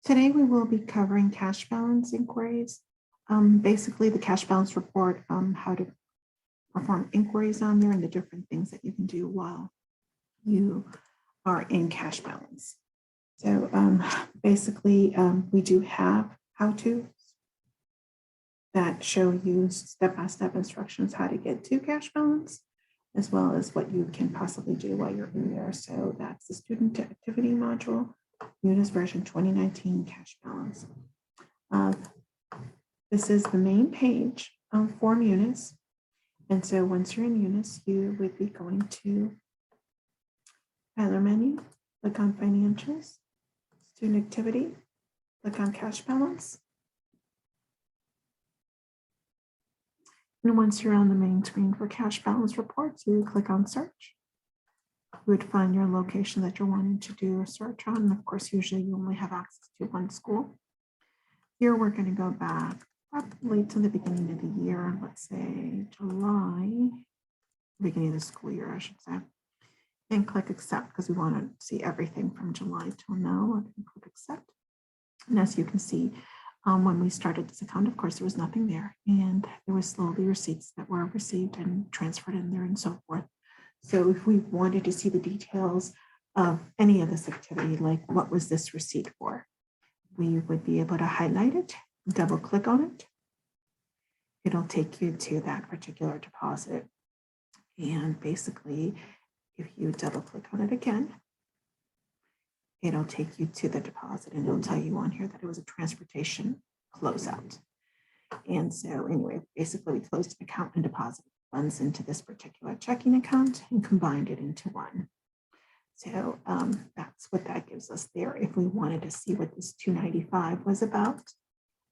Today we will be covering cash balance inquiries. Basically the cash balance report, how to perform inquiries on there and the different things that you can do while you are in cash balance. So basically we do have how-tos that show you step-by-step instructions how to get to cash balance, as well as what you can possibly do while you're in there. So that's the student activity module, Munis version 2019 cash balance. This is the main page for Munis. And so once you're in Munis, you would be going to Filer menu, click on financials, student activity, click on cash balance. And once you're on the main screen for cash balance reports, you click on search. You would find your location that you're wanting to do a search on. And of course, usually you only have access to one school. Here we're going to go back probably to the beginning of the year, let's say July, beginning of the school year, I should say, and click accept because we want to see everything from July till now. I'm going to click accept. And as you can see, when we started this account, of course, there was nothing there, and there was slowly receipts that were received and transferred in there and so forth. So if we wanted to see the details of any of this activity, like what was this receipt for, we would be able to highlight it, double click on it. It'll take you to that particular deposit. And basically, if you double click on it again, it'll take you to the deposit and it'll tell you on here that it was a transportation closeout. And so anyway, basically we closed an account and deposited funds into this particular checking account and combined it into one. So that's what that gives us there. If we wanted to see what this 295 was about,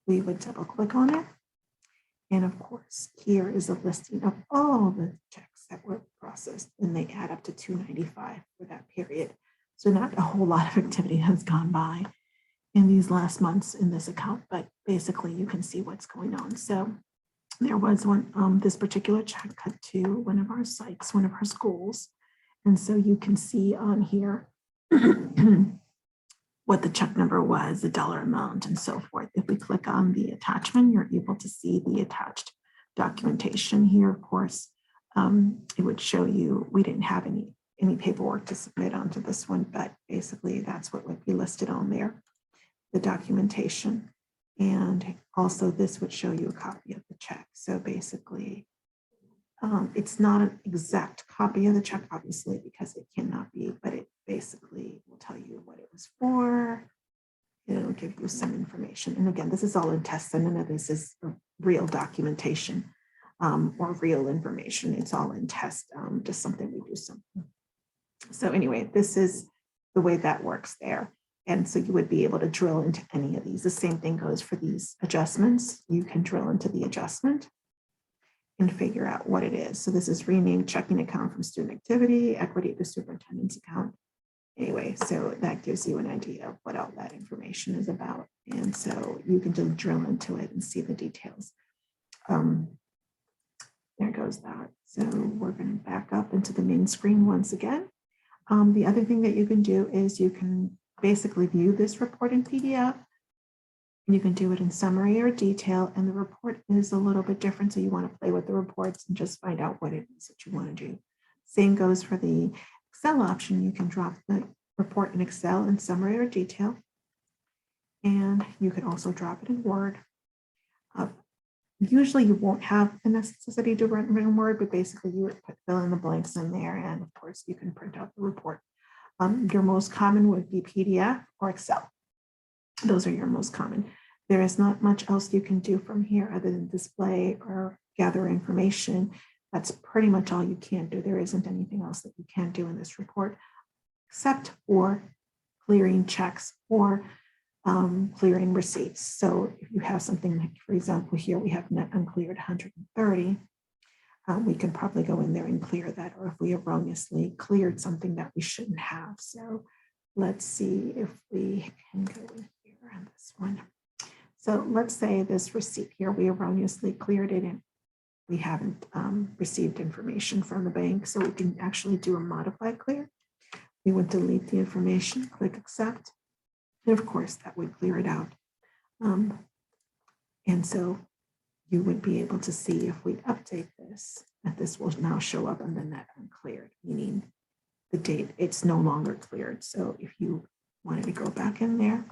we would double click on it. And of course, here is a listing of all the checks that were processed, and they add up to 295 for that period. So not a whole lot of activity has gone by in these last months in this account, but basically you can see what's going on. So there was one, this particular check cut to one of our sites, one of our schools. And so you can see on here what the check number was, the dollar amount, and so forth. If we click on the attachment, you're able to see the attached documentation here. Of course, it would show you we didn't have any paperwork to submit onto this one, but basically that's what would be listed on there, the documentation. And also this would show you a copy of the check. So basically, it's not an exact copy of the check, obviously, because it cannot be, but it basically will tell you what it was for. It'll give you some information. And again, this is all in test, and none of this is real documentation or real information. It's all in test, just something we do something. So anyway, this is the way that works there. And so you would be able to drill into any of these. The same thing goes for these adjustments. You can drill into the adjustment and figure out what it is. So this is renamed checking account from student activity, equity to superintendent's account. Anyway, so that gives you an idea of what all that information is about. And so you can just drill into it and see the details. There goes that. So we're going to back up into the main screen once again. The other thing that you can do is you can basically view this report in PDF. And you can do it in summary or detail, and the report is a little bit different. So you want to play with the reports and just find out what it is that you want to do. Same goes for the Excel option. You can drop the report in Excel in summary or detail. And you can also drop it in Word. Usually you won't have a necessity to run in Word, but basically you would fill in the blanks in there. And of course you can print out the report. Your most common would be PDF or Excel. Those are your most common. There is not much else you can do from here other than display or gather information. That's pretty much all you can do. There isn't anything else that you can do in this report, except for clearing checks or clearing receipts. So if you have something like, for example, here we have net uncleared 130, we can probably go in there and clear that, or if we erroneously cleared something that we shouldn't have. So let's see if we can go in here on this one. So let's say this receipt here, we erroneously cleared it and we haven't received information from the bank. So we can actually do a modified clear. We would delete the information, click accept. And of course, that would clear it out. And so you would be able to see if we update this, that this will now show up and then that uncleared, meaning the date, it's no longer cleared. So if you wanted to go back in there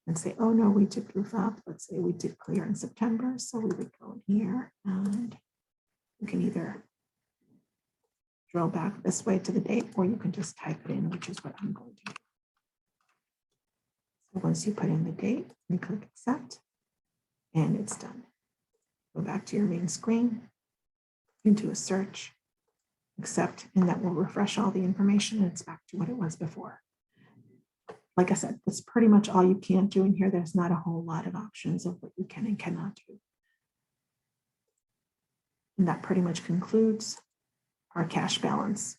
and say, oh no, we did goof up, let's say we did clear in September. So we would go in here and you can either drill back this way to the date, or you can just type it in, which is what I'm going to do. So once you put in the date, you click accept and it's done. Go back to your main screen, into a search, accept, and that will refresh all the information and it's back to what it was before. Like I said, that's pretty much all you can do in here. There's not a whole lot of options of what you can and cannot do. And that pretty much concludes our cash balance